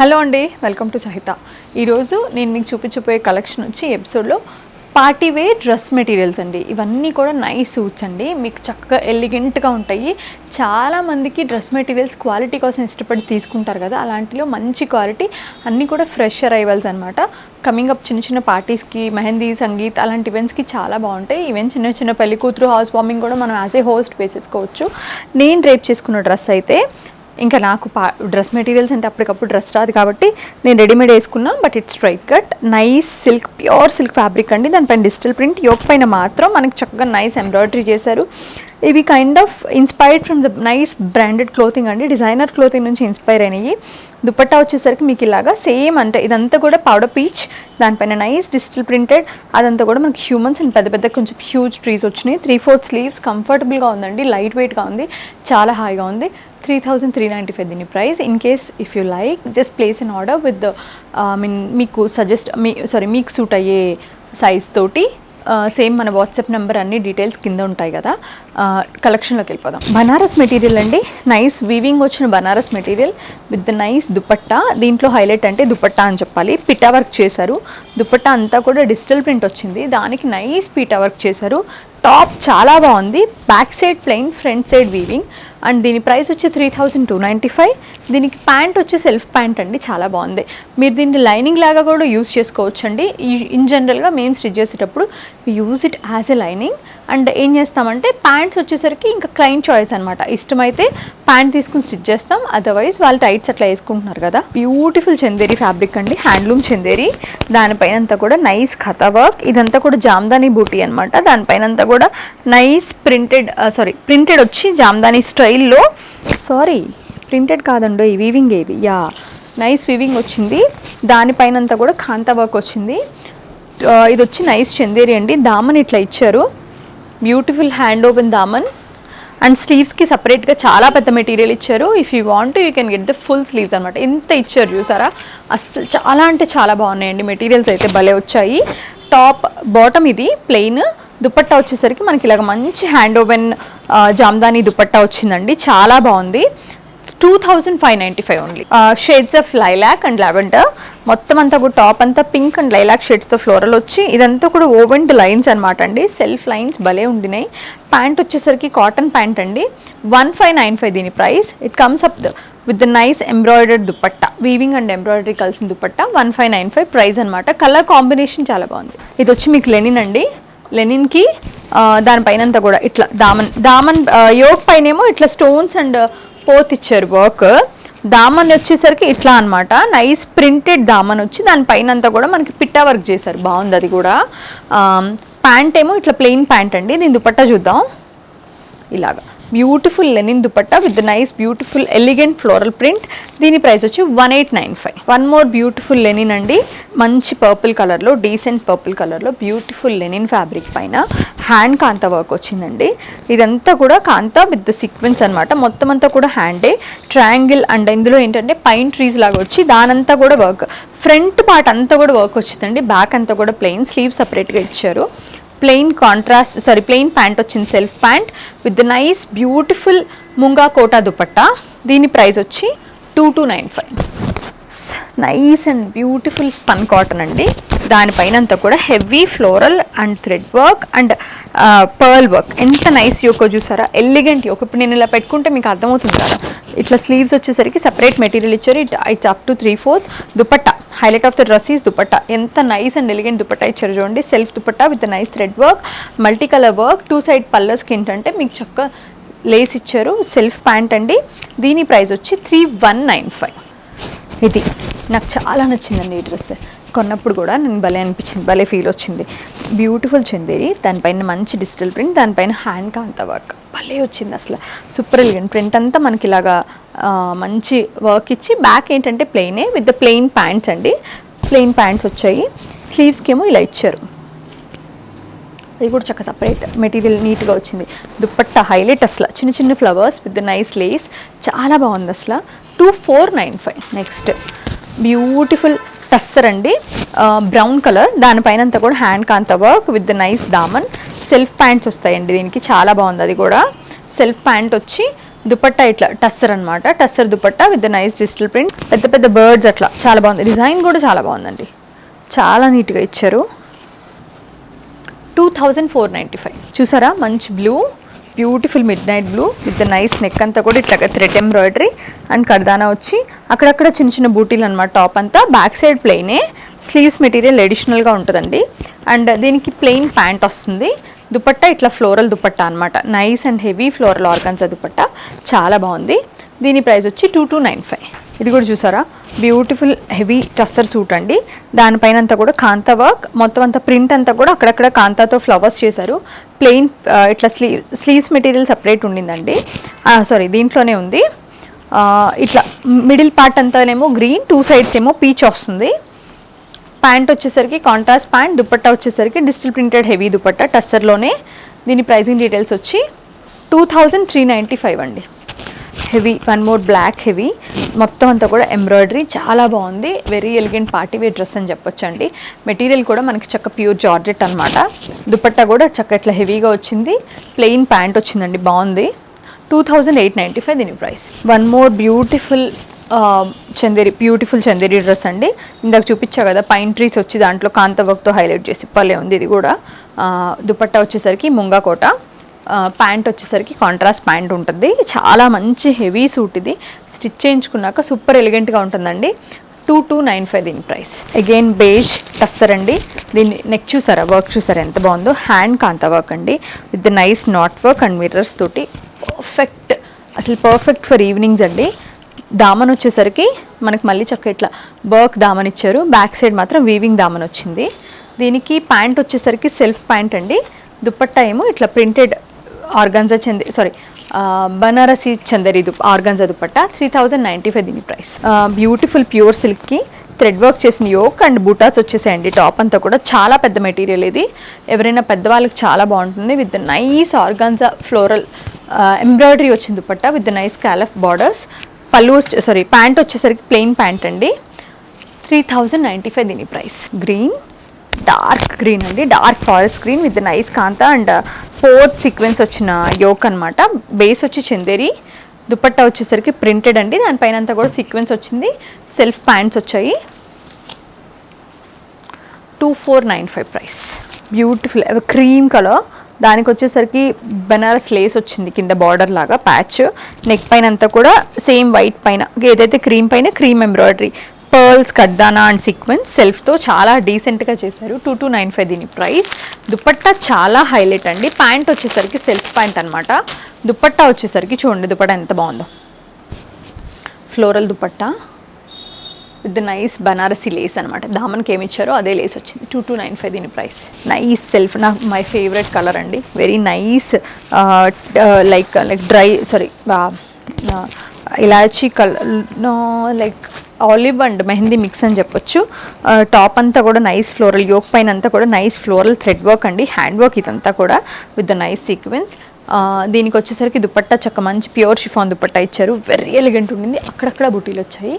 Hello అండి, welcome to సహిత. ఈరోజు నేను మీకు చూపించబోయే కలెక్షన్ వచ్చి ఎపిసోడ్లో పార్టీ వేర్ డ్రెస్ మెటీరియల్స్ అండి. ఇవన్నీ కూడా నైస్ సూట్స్ అండి, మీకు చక్కగా ఎలిగెంట్గా ఉంటాయి. చాలామందికి డ్రెస్ మెటీరియల్స్ క్వాలిటీ కోసం ఇష్టపడి తీసుకుంటారు కదా, అలాంటిలో మంచి క్వాలిటీ, అన్నీ కూడా ఫ్రెష్ అరైవల్స్ అనమాట. కమింగ్ అప్ చిన్న చిన్న పార్టీస్కి, మెహందీ, సంగీత్ అలాంటి ఈవెంట్స్కి చాలా బాగుంటాయి. ఈవెన్ చిన్న చిన్న పెళ్లి కూతురు హౌస్ వార్మింగ్ కూడా మనం యాజ్ ఏ హోస్ట్ వేసేసుకోవచ్చు. నేను డ్రేప్ చేసుకున్న డ్రెస్ అయితే, ఇంకా నాకు డ్రెస్ మెటీరియల్స్ అంటే అప్పటికప్పుడు డ్రెస్ రాదు కాబట్టి నేను రెడీమేడ్ వేసుకున్నా. But it's straight cut, nice silk, pure silk fabric అండి. దానిపైన డిజిటల్ ప్రింట్, యోక్ పైన మాత్రం మనకి చక్కగా నైస్ ఎంబ్రాయిడరీ చేశారు. ఇవి kind of inspired from the nice branded clothing అండి, డిజైనర్ క్లోతింగ్ నుంచి ఇన్స్పైర్ అయినాయి. దుపట్టా వచ్చేసరికి మీకు ఇలాగా సేమ్, అంటే ఇదంతా కూడా పౌడర్ పీచ్, దానిపైన నైస్ డిజిటల్ ప్రింటెడ్, అదంతా కూడా మనకి హ్యూమన్స్ అండ్ పెద్ద పెద్ద కొంచెం హ్యూజ్ ట్రీస్ వచ్చినాయి. 3/4 స్లీవ్స్, కంఫర్టబుల్గా ఉందండి, లైట్ వెయిట్గా ఉంది, చాలా హాయిగా ఉంది. 3,395 దీని price. In case if you like just place an order with మీకు మీకు సూట్ అయ్యే సైజ్ తోటి. సేమ్ మన వాట్సాప్ నెంబర్, అన్ని డీటెయిల్స్ కింద ఉంటాయి కదా. కలెక్షన్లోకి వెళ్ళిపోదాం. బనారస్ మెటీరియల్ అండి, నైస్ వీవింగ్ వచ్చిన Banaras material with nice dupatta. దీంట్లో హైలైట్ అంటే దుపట్టా అని చెప్పాలి. పిటా వర్క్ చేశారు. దుపట్టా అంతా కూడా డిజిటల్ ప్రింట్ వచ్చింది, దానికి నైస్ పీటా వర్క్ చేశారు. టాప్ చాలా బాగుంది, back side plain, front side weaving. And దీని ప్రైస్ వచ్చి 3,295. దీనికి ప్యాంట్ వచ్చి సెల్ఫ్ ప్యాంట్ అండి, చాలా బాగుంది. మీరు దీన్ని లైనింగ్ లాగా కూడా యూస్ చేసుకోవచ్చు అండి. ఇన్ జనరల్గా మేము స్టిచ్ చేసేటప్పుడు use it as a lining. And ఏం చేస్తామంటే ప్యాంట్స్ వచ్చేసరికి ఇంకా క్లయింట్ చాయిస్ అనమాట, ఇష్టమైతే ప్యాంట్ తీసుకుని స్టిచ్ చేస్తాం, అదర్వైజ్ వాళ్ళు టైట్స్ అట్లా వేసుకుంటున్నారు కదా. బ్యూటిఫుల్ చందేరి ఫ్యాబ్రిక్ అండి, హ్యాండ్లూమ్ చందేరి. దానిపైన అంతా కూడా నైస్ ఖతా వర్క్, ఇదంతా కూడా జామ్దానీ బూటీ అనమాట. దానిపైన అంతా కూడా నైస్ ప్రింటెడ్ వచ్చి జామ్దానీ స్టైల్లో, ప్రింటెడ్ కాదండి, ఈ వీవింగ్ ఏది, నైస్ వీవింగ్ వచ్చింది. దానిపైన అంతా కూడా కాంతా వర్క్ వచ్చింది. ఇది వచ్చి నైస్ చందేరి అండి. దామన్ ఇట్లా ఇచ్చారు, beautiful hand open Daman. And స్లీవ్స్కి సపరేట్గా చాలా పెద్ద మెటీరియల్ ఇచ్చారు. If you want you can get the full sleeves అనమాట. ఇంత ఇచ్చారు చూసారా, అస్సలు చాలా అంటే చాలా బాగున్నాయండి. మెటీరియల్స్ అయితే భలే వచ్చాయి. టాప్ బాటమ్ ఇది ప్లెయిన్, దుపట్టా వచ్చేసరికి మనకి ఇలాగ మంచి హ్యాండ్ ఓపెన్ జామ్దానీ దుపట్టా వచ్చిందండి, చాలా బాగుంది. 2,595 only. Shades of lilac and lavender, మొత్తం అంతా కూడా టాప్ అంతా పింక్ అండ్ లైలాక్ షేడ్స్తో ఫ్లోరల్ వచ్చి, ఇదంతా కూడా ఓవెండ్ లైన్స్ అనమాట అండి, సెల్ఫ్ లైన్స్ భలే ఉండినాయి. ప్యాంట్ వచ్చేసరికి కాటన్ ప్యాంట్ అండి, 1,595 దీని price. It comes up with the nice embroidered dupatta, weaving and embroidery కలిసిన దుపట్టా, 1,595 ప్రైస్ అనమాట. కలర్ కాంబినేషన్ చాలా బాగుంది. ఇది వచ్చి మీకు లెనిన్ అండి, లెనిన్కి దానిపైన అంతా కూడా ఇట్లా దామన్ యోక్ పైన ఏమో ఇట్లా స్టోన్స్ అండ్ పోత్ ఇచ్చారు వర్క్. దామన్ వచ్చేసరికి ఇట్లా అనమాట, నైస్ ప్రింటెడ్ దామన్ వచ్చి దానిపైన అంతా కూడా మనకి పిట్టా వర్క్ చేశారు, బాగుంది అది కూడా. ప్యాంట్ ఏమో ఇట్లా ప్లెయిన్ ప్యాంట్ అండి. దీని దుపట్టా చూద్దాం, ఇలాగా beautiful Lenin dupatta with nice beautiful elegant floral print. దీని ప్రైస్ వచ్చి 1,895. వన్ మోర్ బ్యూటిఫుల్ లెనిన్ అండి, మంచి పర్పుల్ కలర్లో, డీసెంట్ పర్పుల్ కలర్లో బ్యూటిఫుల్ లెనిన్ ఫ్యాబ్రిక్ పైన హ్యాండ్ కాంతా వర్క్ వచ్చిందండి. ఇదంతా కూడా కాంతా విత్ ద సీక్వెన్స్ అనమాట, మొత్తం అంతా కూడా హ్యాండే ట్రయాంగిల్. అండ్ ఇందులో ఏంటంటే పైన్ ట్రీస్ లాగా వచ్చి దానంతా కూడా వర్క్, ఫ్రంట్ పార్ట్ అంతా కూడా వర్క్ వచ్చిందండి, బ్యాక్ అంతా కూడా ప్లెయిన్, స్లీవ్ సపరేట్గా ఇచ్చారు. ప్లెయిన్ ప్లెయిన్ ప్యాంట్ వచ్చింది, self pant with nice beautiful munga Kota dupatta. దీని ప్రైస్ వచ్చి 2,295. Nice and beautiful spun cotton అండి, దానిపైన అంతా కూడా heavy floral and thread work and pearl work. ఎంత నైస్ యోకో చూసారా, ఎలిగెంట్ యోక్. ఇప్పుడు నేను ఇలా పెట్టుకుంటే మీకు అర్థమవుతుంది కదా. ఇట్లా స్లీవ్స్ వచ్చేసరికి సపరేట్ మెటీరియల్ ఇచ్చారు. It's up to 3/4. Dupatta highlight of the dress is dupatta, ఎంత నైస్ అండ్ ఎలిగెంట్ దుపట్టా ఇచ్చారు చూడండి. Self dupatta with nice thread work, multi colour work, 2 side పల్లర్స్కి ఏంటంటే మీకు చక్కగా లేస్ ఇచ్చారు. సెల్ఫ్ ప్యాంట్ అండి, దీని ప్రైస్ వచ్చి 3,195. ఇది నాకు చాలా నచ్చిందండి ఈ డ్రెస్, కొన్నప్పుడు కూడా నేను భలే అనిపించింది, భలే ఫీల్ వచ్చింది. బ్యూటిఫుల్ చందేరి, దానిపైన మంచి డిజిటల్ ప్రింట్, దానిపైన హ్యాండ్ కాంతా వర్క్ భలే వచ్చింది, అసలు సూపర్ ఎలిగెంట్. ప్రింట్ అంతా మనకి ఇలాగా మంచి వర్క్ ఇచ్చి, బ్యాక్ ఏంటంటే ప్లెయినే విత్ ద ప్లెయిన్ ప్యాంట్స్ అండి, ప్లెయిన్ ప్యాంట్స్ వచ్చాయి. స్లీవ్స్కి ఏమో ఇలా ఇచ్చారు, అది కూడా చక్కగా సపరేట్ మెటీరియల్ నీట్గా వచ్చింది. దుపట్టా హైలైట్, అసలు చిన్న చిన్న ఫ్లవర్స్ విత్ నైస్ లేస్, చాలా బాగుంది అసలు. 2,495. నెక్స్ట్ బ్యూటిఫుల్ టస్సర్ అండి, బ్రౌన్ కలర్, దానిపైన అంతా కూడా hand kantha work with nice daman. Self pants వస్తాయండి దీనికి, చాలా బాగుంది అది కూడా. సెల్ఫ్ ప్యాంట్ వచ్చి దుపట్టా ఇట్లా టస్సర్ అనమాట, tussar dupatta with nice digital print, పెద్ద పెద్ద బర్డ్స్ అట్లా చాలా బాగుంది. డిజైన్ కూడా చాలా బాగుందండి, చాలా నీట్గా ఇచ్చారు. 2495. చూసారా మంచి blue, beautiful mid night blue with nice neck అంతా కూడా ఇట్లా థ్రెడ్ ఎంబ్రాయిడరీ అండ్ కర్దానా వచ్చి అక్కడక్కడ చిన్న చిన్న బూటీలు అనమాట. టాప్ అంతా బ్యాక్ సైడ్ ప్లెయినే, స్లీవ్స్ మెటీరియల్ అడిషనల్గా ఉంటుందండి. అండ్ దీనికి ప్లెయిన్ ప్యాంట్ వస్తుంది. దుపట్టా ఇట్లా ఫ్లోరల్ దుపట్టా అనమాట, nice and heavy floral organza dupatta, చాలా బాగుంది. దీని ప్రైస్ వచ్చి 2295. ఇది కూడా చూసారా బ్యూటిఫుల్ హెవీ టస్సర్ సూట్ అండి. దానిపైన అంతా కూడా కాంతా వర్క్, మొత్తం అంతా ప్రింట్ అంతా కూడా అక్కడక్కడ కాంతాతో ఫ్లవర్స్ చేశారు. ప్లెయిన్ ఇట్లా స్లీవ్స్ మెటీరియల్ సపరేట్ ఉండిందండి, సారీ దీంట్లోనే ఉంది. ఇట్లా మిడిల్ పార్ట్ అంతానేమో గ్రీన్, 2 సైడ్స్ ఏమో పీచ్ వస్తుంది. ప్యాంట్ వచ్చేసరికి కాంట్రాస్ట్ ప్యాంట్, దుపట్టా వచ్చేసరికి డిజిటల్ ప్రింటెడ్ హెవీ దుపట్టా టస్సర్లోనే. దీని ప్రైజింగ్ డీటెయిల్స్ వచ్చి 2395 అండి. Heavy, one more black heavy, మొత్తం అంతా కూడా ఎంబ్రాయిడరీ, చాలా బాగుంది. Very elegant party wear dress అని చెప్పొచ్చండి. మెటీరియల్ కూడా మనకి చక్క ప్యూర్ జార్జెట్ అనమాట. దుపట్టా కూడా చక్క ఇట్లా హెవీగా వచ్చింది. ప్లెయిన్ ప్యాంట్ వచ్చిందండి, బాగుంది. 2895 దీని price. One more beautiful beautiful Chanderi dress అండి. ఇందాక చూపించా కదా పైన్ ట్రీస్ వచ్చి దాంట్లో కాంత వర్క్తో హైలైట్ చేసి పల్లె ఉంది. ఇది కూడా దుపట్టా వచ్చేసరికి ముంగా కోట, ప్యాంట్ వచ్చేసరికి కాంట్రాస్ట్ ప్యాంట్ ఉంటుంది. చాలా మంచి హెవీ సూట్ ఇది, స్టిచ్ చేయించుకున్నాక సూపర్ ఎలిగెంట్గా ఉంటుందండి. 2295 దీని ప్రైస్. అగైన్ బేజ్ టస్సర్ అండి. దీన్ని నెక్ చూసారా, వర్క్ చూసారా ఎంత బాగుందో, హ్యాండ్ కాంతా వర్క్ అండి with nice not work and mirrors తోటి. పర్ఫెక్ట్, అసలు పర్ఫెక్ట్ ఫర్ ఈవినింగ్స్ అండి. దామన్ వచ్చేసరికి మనకి మళ్ళీ చక్క ఇట్లా వర్క్ దామన్ ఇచ్చారు, బ్యాక్ సైడ్ మాత్రం వీవింగ్ దామన్ వచ్చింది. దీనికి ప్యాంట్ వచ్చేసరికి సెల్ఫ్ ప్యాంట్ అండి. దుపట్టా ఏమో ఇట్లా printed organza Banarasi Chanderi organza dupatta. 3095 దీని ప్రైస్. బ్యూటిఫుల్ ప్యూర్ సిల్క్కి థ్రెడ్ వర్క్ చేసిన యోక్ అండ్ బూటాస్ వచ్చేసాయండి. టాప్ అంతా కూడా చాలా పెద్ద మెటీరియల్ ఇది, ఎవరైనా పెద్దవాళ్ళకి చాలా బాగుంటుంది. With nice organza floral embroidery వచ్చింది దుపట్టా విత్ నైస్ క్యాలఫ్ బార్డర్స్. పళ్ళు ప్యాంట్ వచ్చేసరికి ప్లెయిన్ ప్యాంట్ అండి. 3095 దీని ప్రైస్. గ్రీన్, డార్క్ గ్రీన్ అండి, dark forest green with nice kantha and fourth sequence వచ్చిన యోక్ అనమాట. బేస్ వచ్చి చందేరి, దుపట్టా వచ్చేసరికి ప్రింటెడ్ అండి, దానిపైన అంతా కూడా సీక్వెన్స్ వచ్చింది. సెల్ఫ్ ప్యాంట్స్ వచ్చాయి. 2495 ప్రైస్. బ్యూటిఫుల్ క్రీమ్ కలర్, దానికి వచ్చేసరికి బనారస్ లేస్ వచ్చింది కింద బార్డర్ లాగా ప్యాచ్. నెక్ పైన అంతా కూడా సేమ్ వైట్ పైన ఏదైతే క్రీమ్ పైన క్రీమ్ ఎంబ్రాయిడరీ, పర్ల్స్, కడ్దానా అండ్ సీక్వెన్స్ సెల్ఫ్తో చాలా డీసెంట్గా చేశారు. 2295 దీని ప్రైస్. దుపట్టా చాలా హైలైట్ అండి. ప్యాంట్ వచ్చేసరికి సెల్ఫ్ ప్యాంట్ అనమాట. దుపట్టా వచ్చేసరికి చూడండి దుపట్టా ఎంత బాగుందో, floral dupatta with nice Banarasi lace అనమాట. దామన్కి ఏమి ఇచ్చారో అదే లేస్ వచ్చింది. 2295 దీని ప్రైస్. నైస్ సెల్ఫ్, నాకు మై ఫేవరెట్ కలర్ అండి. Very nice like dry elaichi colour, like olive and mehndi mix అని చెప్పొచ్చు. టాప్ అంతా కూడా నైస్ ఫ్లోరల్, యోక్ పైన అంతా కూడా నైస్ ఫ్లోరల్ థ్రెడ్ వర్క్ అండి, హ్యాండ్ వర్క్ ఇదంతా కూడా విత్ ద నైస్ సీక్వెన్స్. దీనికి వచ్చేసరికి దుపట్టా చక్క మంచి ప్యూర్ షిఫాన్ దుపట్టా ఇచ్చారు, వెరీ ఎలిగెంట్ ఉండింది. అక్కడక్కడ బుటీలు వచ్చాయి.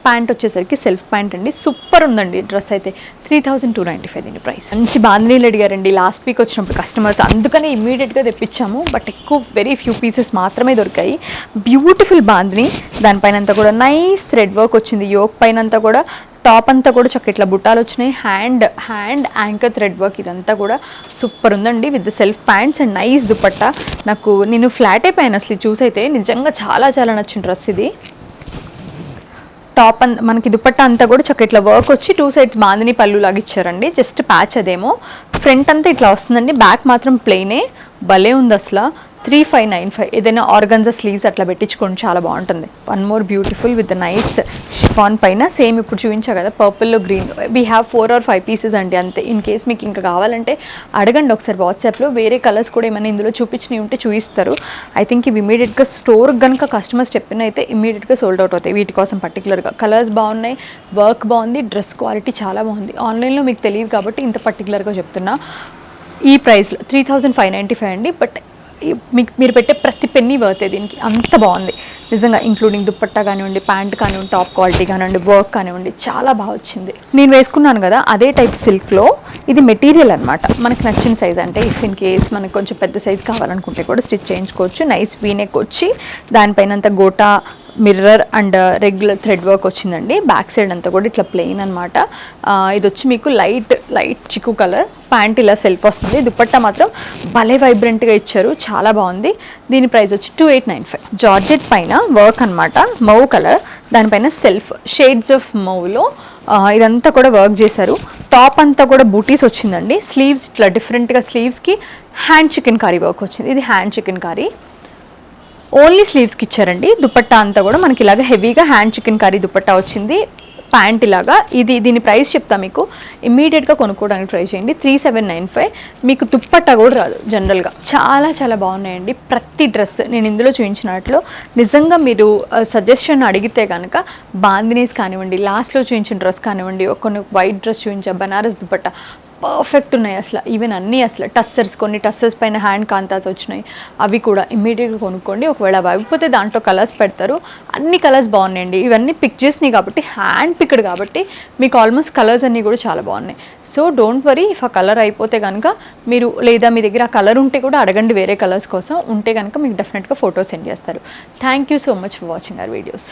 ప్యాంట్ వచ్చేసరికి సెల్ఫ్ ప్యాంట్ అండి, సూపర్ ఉందండి డ్రెస్ అయితే. 3295 దీని ప్రైస్. మంచి బాందినీలు అడిగారండి లాస్ట్ వీక్ వచ్చినప్పుడు కస్టమర్స్, అందుకని ఇమ్మీడియట్గా తెప్పించాము. బట్ ఎక్కువ వెరీ ఫ్యూ పీసెస్ మాత్రమే దొరికాయి. బ్యూటిఫుల్ బాందిని, దానిపైన అంతా కూడా నైస్ థ్రెడ్ వర్క్ వచ్చింది. యోక్ పైన అంతా కూడా, టాప్ అంతా కూడా చక్క ఇట్లా బుట్టాలు వచ్చినాయి. హ్యాండ్ యాంకర్ థ్రెడ్ వర్క్, ఇదంతా కూడా సూపర్ ఉందండి with self pants and nice dupatta. నేను ఫ్లాట్ అయిపోయాను అసలు చూసైతే, నిజంగా చాలా చాలా నచ్చిన డ్రెస్ ఇది. టాప్ మనకి దుపట్టా అంతా కూడా చక్క ఇట్లా వర్క్ వచ్చి 2 సైడ్స్ బాందిని పళ్ళు లాగా ఇచ్చారండి. జస్ట్ ప్యాచ్ అదేమో, ఫ్రంట్ అంతా ఇట్లా వస్తుందండి, బ్యాక్ మాత్రం ప్లెయినే. భలే ఉంది అసలు. 3595. ఏదైనా ఆర్గన్జా స్లీవ్స్ అట్లా పెట్టించుకోండి, చాలా బాగుంటుంది. One more beautiful with nice chiffon పైన సేమ్ ఇప్పుడు చూపించా కదా పర్పుల్లో green. We have 4 or 5 pieces అండి అంతే. ఇన్ కేస్ మీకు ఇంకా కావాలంటే అడగండి ఒకసారి వాట్సాప్లో, వేరే కలర్స్ కూడా ఏమైనా ఇందులో చూపించినవి ఉంటే చూపిస్తారు. ఐ థింక్ ఇవి ఇమీడియట్గా స్టోర్కి కనుక కస్టమర్స్ చెప్పిన అయితే ఇమీడియట్గా సోల్డ్ అవుట్ అవుతాయి. వీటి కోసం పర్టికులర్గా కలర్స్ బాగున్నాయి, వర్క్ బాగుంది, డ్రెస్ క్వాలిటీ చాలా బాగుంది. ఆన్లైన్లో మీకు తెలియదు కాబట్టి ఇంత పర్టికులర్గా చెప్తున్నా. ఈ ప్రైస్లో 3595 అండి. బట్ మీకు మీరు పెట్టే ప్రతి పెన్నీ వర్తే దీనికి, అంత బాగుంది నిజంగా. ఇంక్లూడింగ్ దుప్పట్టా కానివ్వండి, ప్యాంట్ కానివ్వండి, టాప్ క్వాలిటీ కానివ్వండి, వర్క్ కానివ్వండి, చాలా బాగా వచ్చింది. నేను వేసుకున్నాను కదా అదే టైప్ సిల్క్లో, ఇది మెటీరియల్ అనమాట. మనకు నచ్చిన సైజ్, అంటే ఇఫ్ ఇన్ కేస్ మనకు కొంచెం పెద్ద సైజ్ కావాలనుకుంటే కూడా స్టిచ్ చేయించుకోవచ్చు. నైస్ వీనెక్ వచ్చి దానిపైన అంతా gota mirror and regular thread work వచ్చిందండి. బ్యాక్ సైడ్ అంతా కూడా ఇట్లా ప్లెయిన్ అనమాట. ఇది వచ్చి మీకు లైట్ చిక్కు కలర్. ప్యాంట్ ఇలా సెల్ఫ్ వస్తుంది. దుపట్టా మాత్రం భలే వైబ్రెంట్గా ఇచ్చారు, చాలా బాగుంది. దీని ప్రైస్ వచ్చి 2895. జార్జెట్ పైన వర్క్ అనమాట, మౌ కలర్, దానిపైన సెల్ఫ్ షేడ్స్ ఆఫ్ మౌలో ఇదంతా కూడా వర్క్ చేశారు. టాప్ అంతా కూడా బూటీస్ వచ్చిందండి. స్లీవ్స్ ఇట్లా డిఫరెంట్గా, స్లీవ్స్కి హ్యాండ్ చికెన్ కారీ వర్క్ వచ్చింది. ఇది హ్యాండ్ చికెన్ కారీ, ఓన్లీ స్లీవ్స్కి ఇచ్చారండి. దుపట్టా అంతా కూడా మనకి ఇలాగ హెవీగా హ్యాండ్ చికెన్ కర్రీ దుపట్టా వచ్చింది. ప్యాంట్ ఇలాగా. దీని ప్రైస్ చెప్తా మీకు, ఇమ్మీడియట్గా కొనుక్కోవడానికి ట్రై చేయండి. 3795. మీకు దుప్పట్టా కూడా రాదు జనరల్గా. చాలా చాలా బాగున్నాయండి ప్రతి డ్రెస్. నేను ఇందులో చూపించినట్లు నిజంగా మీరు సజెషన్ అడిగితే కనుక బాందినీస్ కానివ్వండి, లాస్ట్లో చూపించిన డ్రెస్ కానివ్వండి, కొన్ని వైట్ డ్రెస్ చూపించా, బనారస్ దుపట్టా పర్ఫెక్ట్ ఉన్నాయి అసలు. ఈవెన్ అన్నీ అసలు టస్సర్స్, కొన్ని టస్సర్స్ పైన హ్యాండ్ కాంతాస్ వచ్చినాయి, అవి కూడా ఇమ్మీడియట్గా కొనుక్కోండి. ఒకవేళ అవి అయిపోతే దాంట్లో కలర్స్ పెడతారు, అన్ని కలర్స్ బాగున్నాయండి. ఇవన్నీ పిక్ చేసినాయి కాబట్టి, హ్యాండ్ పిక్డ్ కాబట్టి మీకు ఆల్మోస్ట్ కలర్స్ అన్నీ కూడా చాలా బాగున్నాయి. సో డోంట్ వరీ, ఇఫ్ ఆ కలర్ అయిపోతే కనుక మీరు, లేదా మీ దగ్గర ఆ కలర్ ఉంటే కూడా అడగండి వేరే కలర్స్ కోసం. ఉంటే కనుక మీకు డెఫినెట్గా ఫోటో సెండ్ చేస్తారు. Thank you so much for watching our videos.